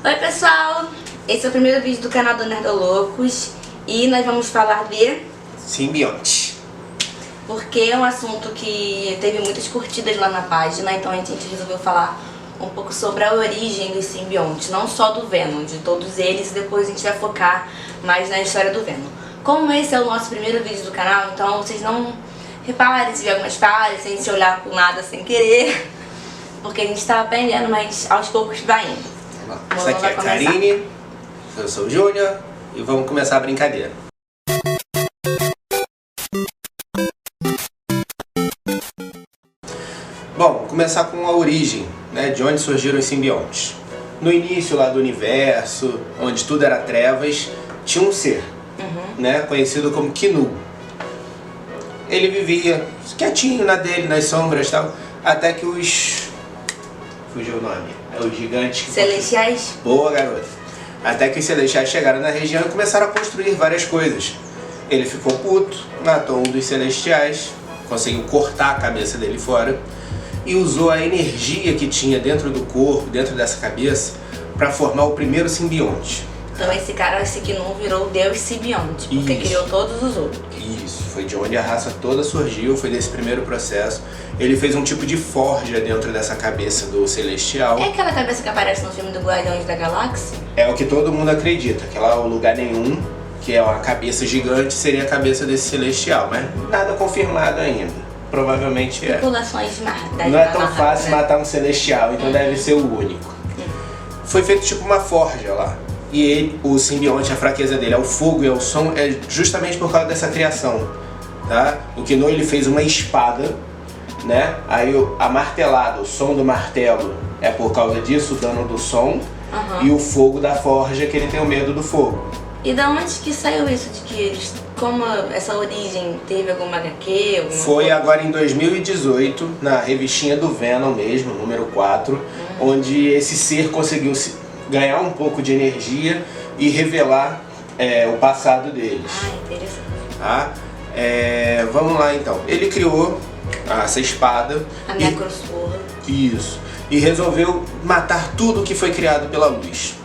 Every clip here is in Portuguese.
Oi pessoal, esse é o primeiro vídeo do canal do Nerdolocos e nós vamos falar de simbionte. Porque é um assunto que teve muitas curtidas lá na página, então a gente resolveu falar um pouco sobre a origem dos simbiontes, não só do Venom, de todos eles, e depois a gente vai focar mais na história do Venom. Como esse é o nosso primeiro vídeo do canal, então vocês não reparem se vier algumas falhas, sem se olhar por nada sem querer, porque a gente tá aprendendo, mas aos poucos vai indo. Isso aqui é a Karine, eu sou o Júnior e vamos começar a brincadeira. Bom, começar com a origem, né, de onde surgiram os simbiontes. No início lá do universo, onde tudo era trevas, tinha um ser, né, conhecido como Knu. Ele vivia quietinho na dele, nas sombras e tal, até que os... fugiu o nome. É os gigantes que... Celestiais? Boa, garota. Até que os celestiais chegaram na região e começaram a construir várias coisas. Ele ficou puto, matou um dos celestiais, conseguiu cortar a cabeça dele fora e usou a energia que tinha dentro do corpo, dentro dessa cabeça, para formar o primeiro simbionte. Então esse cara, esse Knu, virou o deus simbionte, porque criou todos os outros. Isso, foi de onde a raça toda surgiu, foi desse primeiro processo. Ele fez um tipo de forja dentro dessa cabeça do celestial. É aquela cabeça que aparece no filme do Guardiões da Galáxia? É o que todo mundo acredita, que lá o lugar nenhum, que é uma cabeça gigante, seria a cabeça desse celestial, mas nada confirmado ainda. Provavelmente é. Especulações das Não é tão fácil matar um celestial, então deve ser o único. Foi feito tipo uma forja lá. E ele, o simbionte, a fraqueza dele é o fogo e é o som, é justamente por causa dessa criação, tá? O Knu, ele fez uma espada, né? Aí a martelada, o som do martelo é por causa disso, o dano do som, e o fogo da forja, que ele tem o medo do fogo. E da onde que saiu isso de que eles, como essa origem, teve alguma HQ? Foi agora em 2018, na revistinha do Venom mesmo, número 4, onde esse ser conseguiu ganhar um pouco de energia e revelar o passado deles. Ah, interessante. Tá? Vamos lá então. Ele criou essa espada. A Necrosword. Isso. E resolveu matar tudo que foi criado pela luz.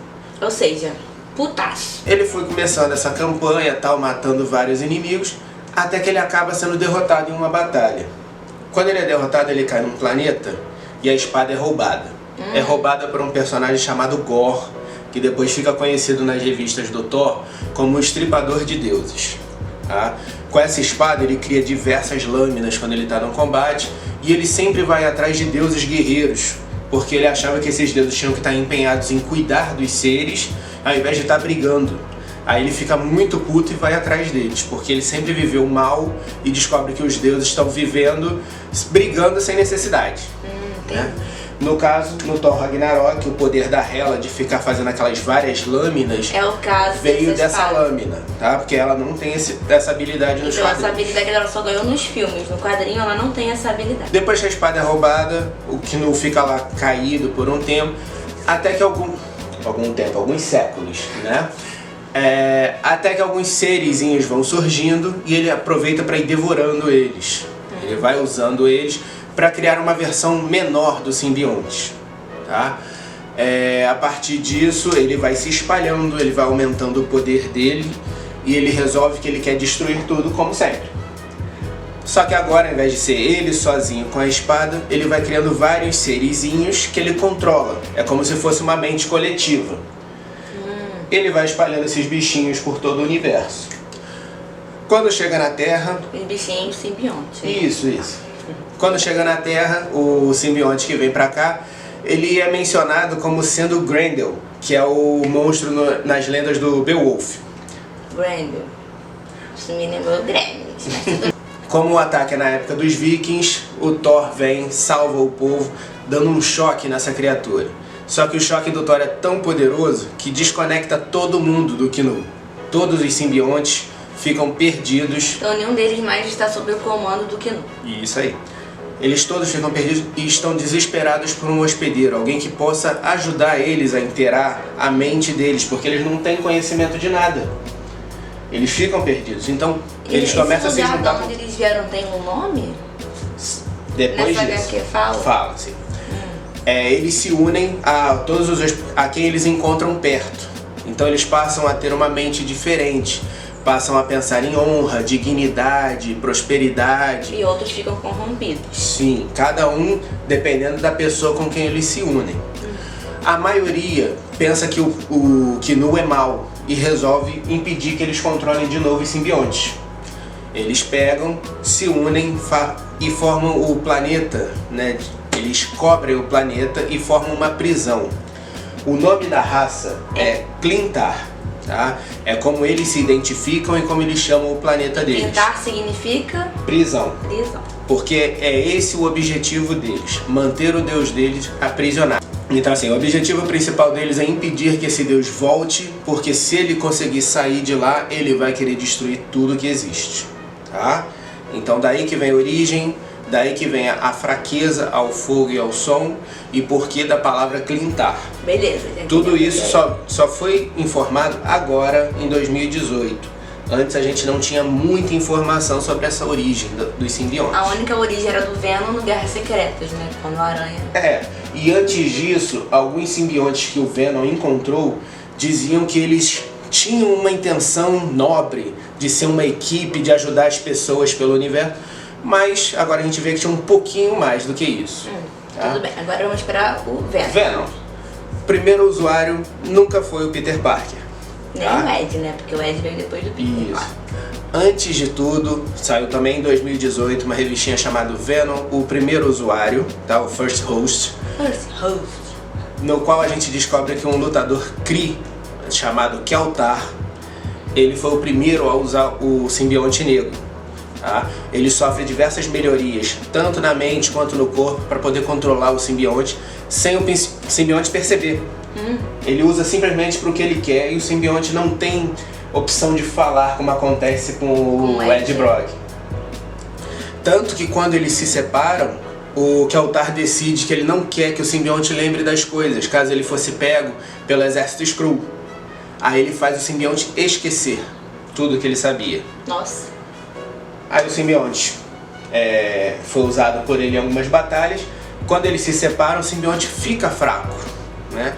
Ou seja, putaço. Ele foi começando essa campanha, tal, matando vários inimigos, até que ele acaba sendo derrotado em uma batalha. Quando ele é derrotado, ele cai num planeta e a espada é roubada. É roubada por um personagem chamado Gorr, que depois fica conhecido nas revistas do Thor como o Estripador de Deuses. Tá? Com essa espada ele cria diversas lâminas quando ele está no combate, e ele sempre vai atrás de deuses guerreiros, porque ele achava que esses deuses tinham que estar empenhados em cuidar dos seres, ao invés de estar brigando. Aí ele fica muito puto e vai atrás deles, porque ele sempre viveu mal e descobre que os deuses estão vivendo, brigando sem necessidade. Né? No caso, no Thor Ragnarok, o poder da Hela de ficar fazendo aquelas várias lâminas veio dessa lâmina, tá? Porque ela não tem essa habilidade nos quadrinhos. Então essa habilidade ela só ganhou nos filmes, no quadrinho ela não tem essa habilidade. Depois que a espada é roubada, o Knu fica lá caído por um tempo, até que alguns séculos, né? Até que alguns serizinhos vão surgindo e ele aproveita para ir devorando eles. Ele vai usando eles para criar uma versão menor do simbionte, tá? A partir disso ele vai se espalhando, ele vai aumentando o poder dele e ele resolve que ele quer destruir tudo como sempre. Só que agora, ao invés de ser ele sozinho com a espada, ele vai criando vários serizinhos que ele controla. É como se fosse uma mente coletiva. Ele vai espalhando esses bichinhos por todo o universo. Quando chega na Terra... Os bichinhos simbiontes. Isso. Quando chega na Terra, o simbionte que vem pra cá, ele é mencionado como sendo Grendel, que é o monstro nas lendas do Beowulf. Grendel. Isso me lembrou Gremlins. Como o ataque é na época dos vikings, o Thor vem, salva o povo, dando um choque nessa criatura. Só que o choque do Thor é tão poderoso que desconecta todo mundo do Knu. Todos os simbiontes ficam perdidos. Então nenhum deles mais está sob o comando do Knu. Isso aí. Eles todos ficam perdidos e estão desesperados por um hospedeiro, alguém que possa ajudar eles a inteirar a mente deles, porque eles não têm conhecimento de nada. Eles ficam perdidos, então eles começam a se juntar. Onde eles vieram tem um nome? Depois Nessa disso, HQ fala? fala, sim. eles se unem a a quem eles encontram perto. Então eles passam a ter uma mente diferente, passam a pensar em honra, dignidade, prosperidade. E outros ficam corrompidos. Sim, cada um dependendo da pessoa com quem eles se unem. A maioria pensa que o Knu é mau e resolve impedir que eles controlem de novo os simbiontes. Eles pegam, se unem e formam o planeta, né? Eles cobrem o planeta e formam uma prisão. O nome da raça é Clintar, tá? É como eles se identificam e como eles chamam o planeta deles. Clintar significa? Prisão. Prisão. Porque é esse o objetivo deles, manter o deus deles aprisionado. Então assim, o objetivo principal deles é impedir que esse deus volte, porque se ele conseguir sair de lá, ele vai querer destruir tudo que existe, tá? Então daí que vem a origem, daí que vem a fraqueza ao fogo e ao som, e porquê da palavra Clintar. Beleza. Tudo isso só foi informado agora, em 2018. Antes a gente não tinha muita informação sobre essa origem dos simbiontes. A única origem era do Venom no Guerras Secretas, né? Quando a aranha... E antes disso, alguns simbiontes que o Venom encontrou diziam que eles tinham uma intenção nobre de ser uma equipe, de ajudar as pessoas pelo universo, mas agora a gente vê que tinha um pouquinho mais do que isso. Tá? Tudo bem, agora vamos para o Venom. Venom. O primeiro usuário nunca foi o Peter Parker. Nem o Ed, né? Porque o Ed veio depois do Peter. Isso. Antes de tudo, saiu também em 2018 uma revistinha chamada Venom, o primeiro usuário, tá? O First Host. No qual a gente descobre que um lutador Kree, chamado Keltar, ele foi o primeiro a usar o simbionte negro. Tá? Ele sofre diversas melhorias, tanto na mente quanto no corpo, para poder controlar o simbionte, sem o simbionte perceber. Ele usa simplesmente para o que ele quer e o simbionte não tem opção de falar, como acontece com o Ed Brock. Tanto que quando eles se separam, o Keltar decide que ele não quer que o simbionte lembre das coisas, caso ele fosse pego pelo exército Skrull. Aí ele faz o simbionte esquecer tudo que ele sabia. Nossa. Aí o simbionte foi usado por ele em algumas batalhas. Quando eles se separam, o simbionte fica fraco, né?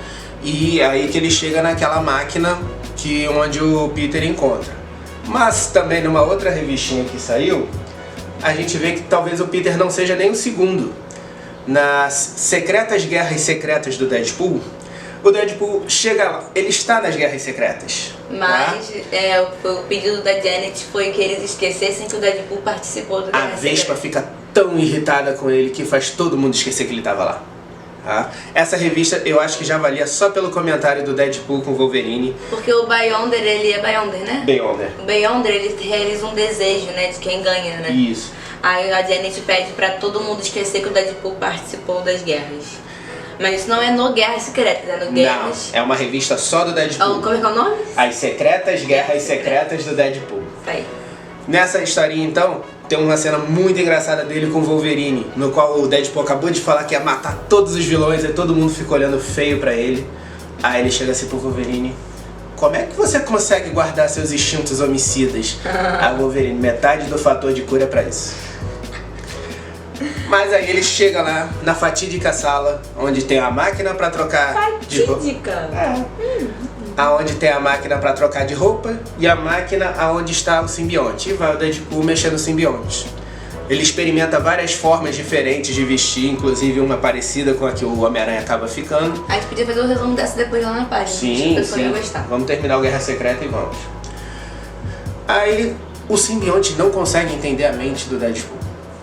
E aí que ele chega naquela máquina onde o Peter encontra. Mas também numa outra revistinha que saiu, a gente vê que talvez o Peter não seja nem o segundo. Nas secretas guerras secretas do Deadpool, o Deadpool chega lá, ele está nas guerras secretas. Mas o pedido da Janet foi que eles esquecessem que o Deadpool participou do Guerra A Vespa fica tão irritada com ele que faz todo mundo esquecer que ele estava lá. Tá? Essa revista eu acho que já valia só pelo comentário do Deadpool com o Wolverine. Porque o Beyonder, ele é Beyonder, né? Beyonder. O Beyonder, ele realiza um desejo, né, de quem ganha, né? Isso. Aí a Janet pede pra todo mundo esquecer que o Deadpool participou das guerras. Mas isso não é no Guerras Secretas, é no Guerras... Não, é uma revista só do Deadpool. Como é que é o nome? As Secretas Guerras Secretas do Deadpool. Aí. Nessa historinha, então, tem uma cena muito engraçada dele com o Wolverine, no qual o Deadpool acabou de falar que ia matar todos os vilões e todo mundo ficou olhando feio pra ele. Aí ele chega assim pro Wolverine: como é que você consegue guardar seus instintos homicidas? Aí o Wolverine: metade do fator de cura é pra isso. Mas aí ele chega lá na fatídica sala, onde tem a máquina pra trocar de roupa. Fatídica? Aonde tem a máquina para trocar de roupa e a máquina aonde está o simbionte. E vai o Deadpool mexendo no simbionte. Ele experimenta várias formas diferentes de vestir, inclusive uma parecida com a que o Homem-Aranha acaba ficando. A gente podia fazer o resumo dessa depois lá na página. Sim, sim. Ia gostar. Vamos terminar o Guerra Secreta e vamos. Aí o simbionte não consegue entender a mente do Deadpool.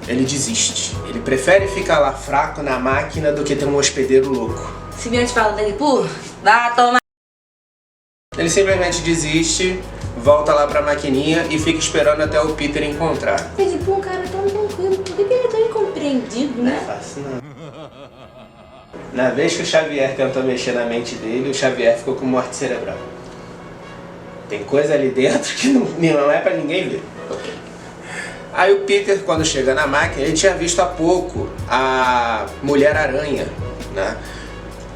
Ele desiste. Ele prefere ficar lá fraco na máquina do que ter um hospedeiro louco. O simbionte fala: Deadpool, vá tomar. Ele simplesmente desiste, volta lá pra maquininha e fica esperando até o Peter encontrar. Deadpool, um cara tão tranquilo, por que ele é tão incompreendido, né? Não é fácil, não. Na vez que o Xavier tentou mexer na mente dele, o Xavier ficou com morte cerebral. Tem coisa ali dentro que não é pra ninguém ver. Ok. Aí o Peter, quando chega na máquina, ele tinha visto há pouco a Mulher-Aranha, né,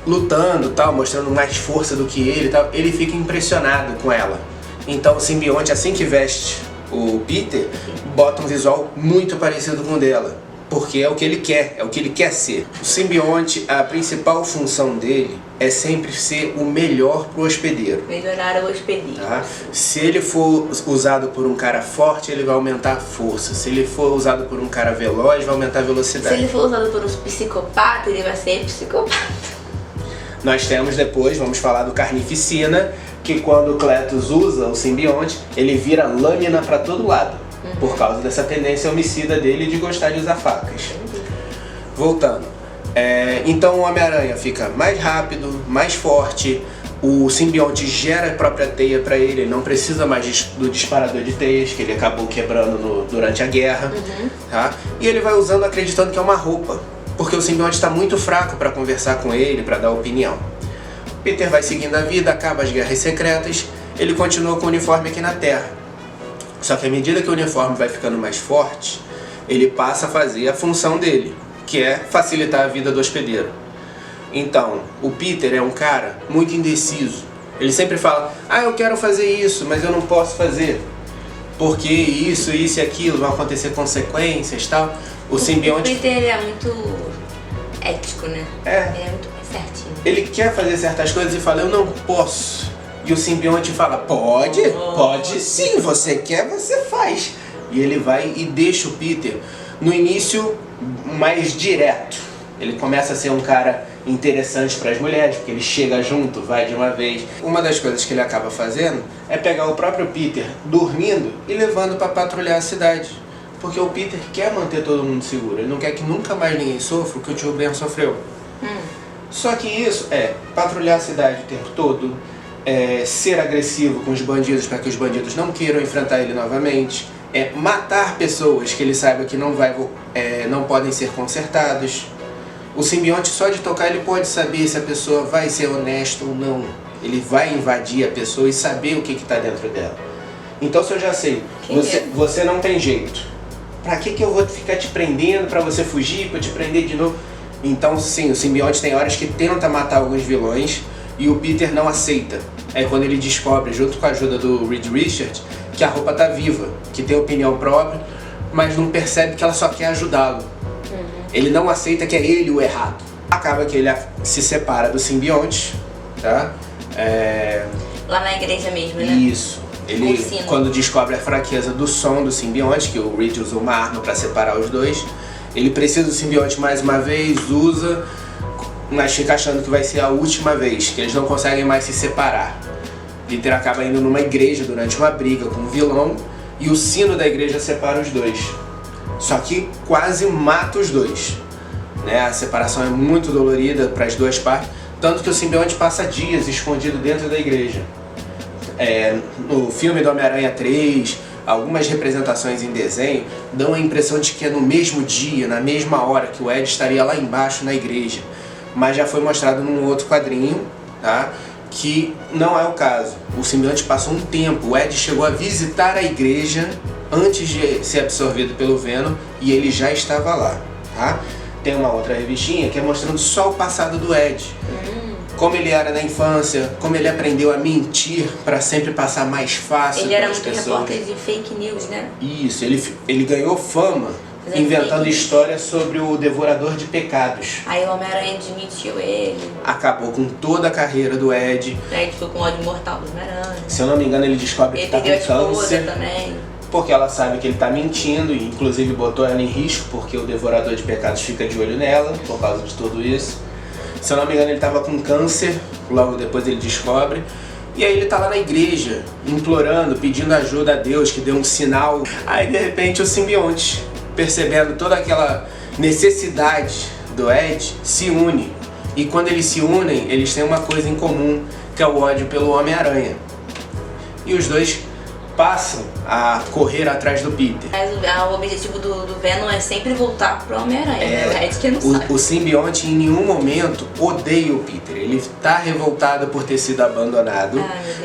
lutando, tal, mostrando mais força do que ele, tal. Ele fica impressionado com ela. Então o simbionte, assim que veste o Peter, bota um visual muito parecido com o dela. porque é o que ele quer, é o que ele quer ser. O simbionte, a principal função dele é sempre ser o melhor pro hospedeiro. Melhorar o hospedeiro. Tá? Se ele for usado por um cara forte, ele vai aumentar a força. Se ele for usado por um cara veloz, vai aumentar a velocidade. Se ele for usado por um psicopata, ele vai ser psicopata. Nós temos depois, vamos falar do Carnificina, que quando o Cletus usa o simbionte, ele vira lâmina para todo lado. Por causa dessa tendência homicida dele de gostar de usar facas. Voltando. Então o Homem-Aranha fica mais rápido, mais forte. O simbionte gera a própria teia para ele. Ele não precisa mais do disparador de teias, que ele acabou quebrando durante a guerra. Tá? E ele vai usando acreditando que é uma roupa. Porque o simbionte está muito fraco para conversar com ele, para dar opinião. Peter vai seguindo a vida, acaba as guerras secretas. Ele continua com o uniforme aqui na Terra. Só que à medida que o uniforme vai ficando mais forte, ele passa a fazer a função dele, que é facilitar a vida do hospedeiro. Então, o Peter é um cara muito indeciso. Ele sempre fala, eu quero fazer isso, mas eu não posso fazer. Porque isso e aquilo, vão acontecer consequências e tal. O simbionte... O Peter é muito ético, né? Ele é muito certinho. Ele quer fazer certas coisas e fala, eu não posso. E o simbionte fala, pode sim, você quer, você faz. E ele vai e deixa o Peter, no início, mais direto. Ele começa a ser um cara interessante para as mulheres, porque ele chega junto, vai de uma vez. Uma das coisas que ele acaba fazendo é pegar o próprio Peter dormindo e levando para patrulhar a cidade. Porque o Peter quer manter todo mundo seguro, ele não quer que nunca mais ninguém sofra o que o tio Ben sofreu. Só que isso é patrulhar a cidade o tempo todo, ser agressivo com os bandidos para que os bandidos não queiram enfrentar ele novamente, matar pessoas que ele saiba que não podem ser consertados. O simbionte, só de tocar, ele pode saber se a pessoa vai ser honesta ou não. Ele vai invadir a pessoa e saber o que está dentro dela. Então, se eu já sei, você não tem jeito, pra que eu vou ficar te prendendo pra você fugir, pra te prender de novo? Então, sim, o simbionte tem horas que tenta matar alguns vilões e o Peter não aceita. É quando ele descobre, junto com a ajuda do Reed Richards, que a roupa tá viva, que tem opinião própria, mas não percebe que ela só quer ajudá-lo. Ele não aceita que é ele o errado. Acaba que ele se separa do simbionte, tá? Lá na igreja mesmo, né? Isso. Ele, quando descobre a fraqueza do som do simbionte, que o Reed usou uma arma para separar os dois, ele precisa do simbionte mais uma vez, usa, mas fica achando que vai ser a última vez, que eles não conseguem mais se separar. Peter acaba indo numa igreja durante uma briga com um vilão e o sino da igreja separa os dois. Só que quase mata os dois, né? A separação é muito dolorida para as duas partes, tanto que o simbionte passa dias escondido dentro da igreja. No filme do Homem-Aranha 3, algumas representações em desenho dão a impressão de que é no mesmo dia, na mesma hora, que o Ed estaria lá embaixo na igreja. Mas já foi mostrado num outro quadrinho, tá? Que não é o caso. O simbionte passou um tempo, o Ed chegou a visitar a igreja antes de ser absorvido pelo Venom e ele já estava lá, tá? Tem uma outra revistinha que é mostrando só o passado do Ed. Como ele era na infância, como ele aprendeu a mentir para sempre passar mais fácil para as pessoas. Ele era muito repórter de fake news, né? Isso, ele ganhou fama inventando histórias sobre o Devorador de Pecados. Aí o Homem-Aranha admitiu ele. Acabou com toda a carreira do Ed. O Ed ficou com ódio mortal do Homem-Aranha. Se eu não me engano, ele descobre que tá com câncer. Ele perdeu a esposa também. Porque ela sabe que ele tá mentindo e inclusive botou ela em risco, porque o Devorador de Pecados fica de olho nela por causa de tudo isso. Se eu não me engano, ele tava com câncer, logo depois ele descobre. E aí ele tá lá na igreja, implorando, pedindo ajuda a Deus, que dê um sinal. Aí de repente o simbionte, percebendo toda aquela necessidade do Ed, se une. E quando eles se unem, eles têm uma coisa em comum, que é o ódio pelo Homem-Aranha. E os dois passam a correr atrás do Peter. Mas o objetivo do Venom é sempre voltar pro Homem-Aranha, né? O Ed que não sabe. O simbionte em nenhum momento odeia o Peter. Ele tá revoltado por ter sido abandonado,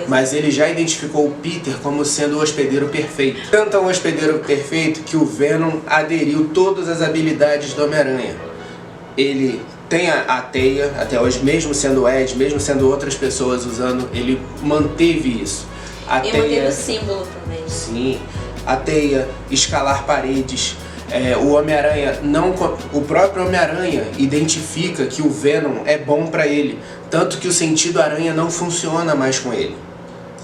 mas ele já identificou o Peter como sendo o hospedeiro perfeito. Tanto é um hospedeiro perfeito que o Venom aderiu todas as habilidades do Homem-Aranha. Ele tem a teia, até hoje, mesmo sendo o Ed, mesmo sendo outras pessoas usando, ele manteve isso. E manteve o símbolo também. Sim, a teia, escalar paredes, O Homem-Aranha não... O próprio Homem-Aranha identifica que o Venom é bom pra ele. Tanto que o sentido aranha não funciona mais com ele.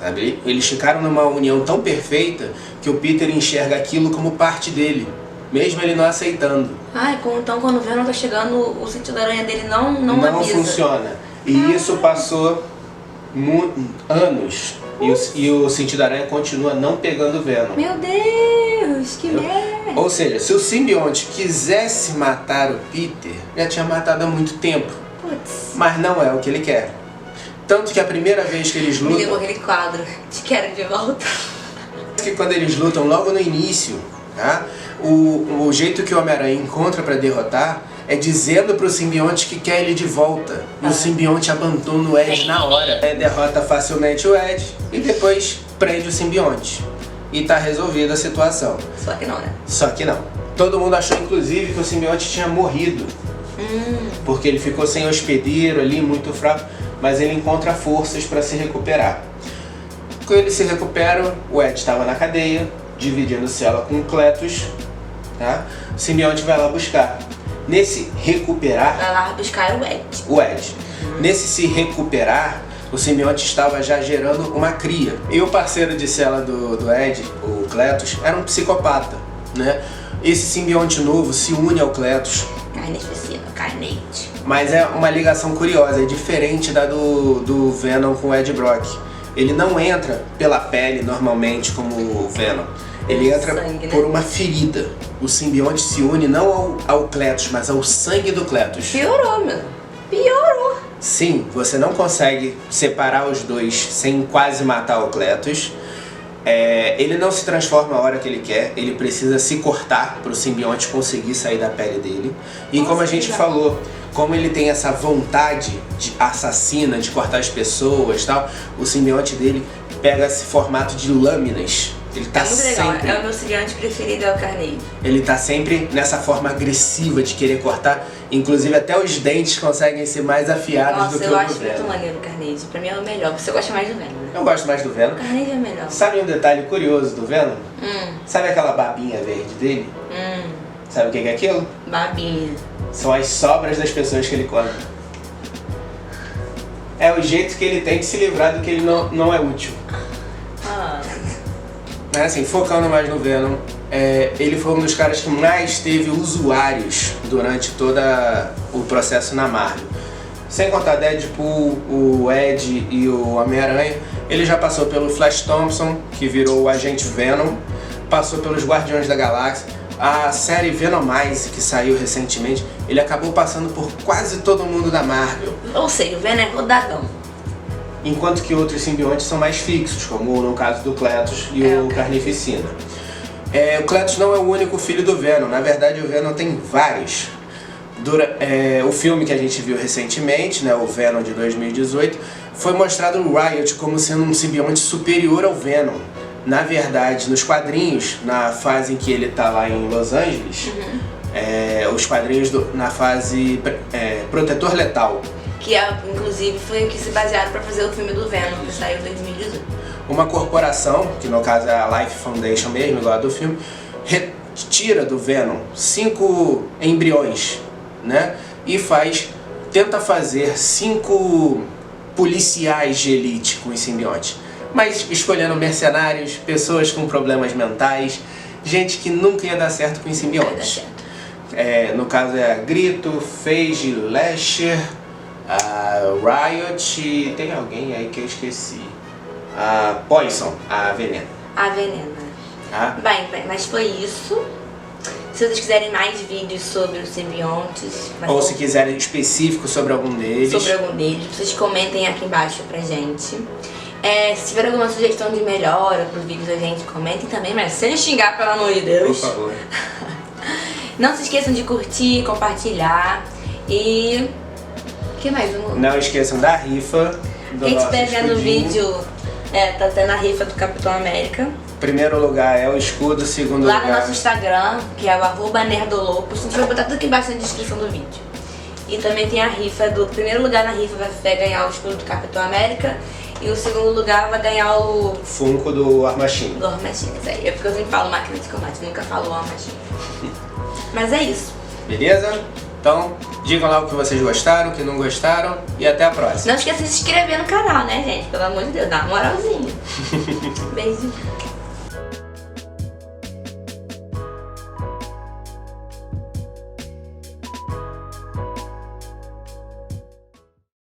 Sabe? Eles ficaram numa união tão perfeita que o Peter enxerga aquilo como parte dele. Mesmo ele não aceitando. Então quando o Venom tá chegando, o sentido aranha dele não avisa. Funciona. E isso passou anos. E o sentido aranha continua não pegando o Venom. Meu Deus, que merda! Ou seja, se o simbionte quisesse matar o Peter, já tinha matado há muito tempo. Putz. Mas não é o que ele quer. Tanto que a primeira vez que eles Me lutam... lembro aquele quadro, Te Quero de Volta. Que quando eles lutam logo no início, tá? O jeito que o Homem-Aranha encontra pra derrotar é dizendo pro simbionte que quer ele de volta. E o simbionte abandona o Ed na hora. Derrota facilmente o Ed e depois prende o simbionte. E tá resolvida a situação. Só que não, né? Só que não. Todo mundo achou inclusive que o simbionte tinha morrido. Porque ele ficou sem hospedeiro ali, muito fraco. Mas ele encontra forças para se recuperar. Quando ele se recupera, o Ed estava na cadeia, dividindo cela com o Cletus. Tá? O simbionte vai lá buscar. Nesse recuperar... Vai lá buscar o Ed. Nesse se recuperar, o simbionte estava já gerando uma cria. E o parceiro de cela do Ed, o Cletus, era um psicopata. Né? Esse simbionte novo se une ao Cletus. Carnage. Mas é uma ligação curiosa, é diferente da do Venom com o Ed Brock. Ele não entra pela pele normalmente como o Venom. Ele entra sangue, né? por uma ferida. O simbionte se une não ao Cletus, mas ao sangue do Cletus. Piorou, meu. Piorou. Sim, você não consegue separar os dois sem quase matar o Cletus. Ele não se transforma a hora que ele quer, ele precisa se cortar para o simbionte conseguir sair da pele dele. E como a gente falou, como ele tem essa vontade de assassina, de cortar as pessoas e tal, o simbionte dele pega esse formato de lâminas. Ele tá muito sempre... legal, é o meu simbionte preferido, é o Carnage. Ele tá sempre nessa forma agressiva de querer cortar. Inclusive até os dentes conseguem ser mais afiados do que o do Venom. Nossa, eu acho muito maneiro o Carnage. Pra mim é o melhor. Você gosta mais do Venom, né? Eu gosto mais do Venom. O Carnage é o melhor. Sabe um detalhe curioso do Venom? Sabe aquela babinha verde dele? Sabe o que é aquilo? Babinha. São as sobras das pessoas que ele come. É o jeito que ele tem de se livrar do que ele não é útil. Mas assim, focando mais no Venom, ele foi um dos caras que mais teve usuários durante todo o processo na Marvel. Sem contar Deadpool, o Ed e o Homem-Aranha, ele já passou pelo Flash Thompson, que virou o Agente Venom, passou pelos Guardiões da Galáxia, a série Venomize, que saiu recentemente, ele acabou passando por quase todo mundo da Marvel. Ou seja, o Venom é rodadão. Enquanto que outros simbiontes são mais fixos, como no caso do Cletus e o Carnificina. O Cletus não é o único filho do Venom, na verdade o Venom tem vários. O filme que a gente viu recentemente, né, o Venom de 2018, foi mostrado o Riot como sendo um simbionte superior ao Venom. Na verdade, nos quadrinhos, na fase em que ele tá lá em Los Angeles, os quadrinhos na fase Protetor Letal. Que inclusive foi o que se basearam para fazer o filme do Venom, que saiu em 2018. Uma corporação, que no caso é a Life Foundation mesmo, igual a do filme, retira do Venom 5 embriões, né? E tenta fazer 5 policiais de elite com os simbiontes. Mas escolhendo mercenários, pessoas com problemas mentais, gente que nunca ia dar certo com os simbiontes. No caso é a Grito, Phage, Lasher, a Riot e tem alguém aí que eu esqueci. A Poison, a Veneno. A Veneno. Bem, mas foi isso. Se vocês quiserem mais vídeos sobre os simbiontes... Ou se quiserem específico sobre algum deles. Vocês comentem aqui embaixo pra gente. Se tiver alguma sugestão de melhora pros vídeos, a gente comentem também, mas sem xingar, pelo amor de Deus. Por favor. Não se esqueçam de curtir, compartilhar e... O que mais? Não esqueçam da rifa do Quem nosso estiver vendo o escudinho. vídeo, tá tendo a rifa do Capitão América. Primeiro lugar é o escudo, segundo Lá lugar... no nosso Instagram, que é o @nerdolopos. A gente vai botar tudo aqui embaixo na descrição do vídeo. E também tem a rifa do... primeiro lugar na rifa vai ganhar o escudo do Capitão América. E o segundo lugar vai ganhar o... Funko do War Machine. Do War Machine, isso aí. É porque eu sempre falo máquina de combate, nunca falo War Machine. Mas é isso. Beleza? Então, digam lá o que vocês gostaram, o que não gostaram e até a próxima. Não esqueça de se inscrever no canal, né, gente? Pelo amor de Deus, dá uma moralzinha. Beijo.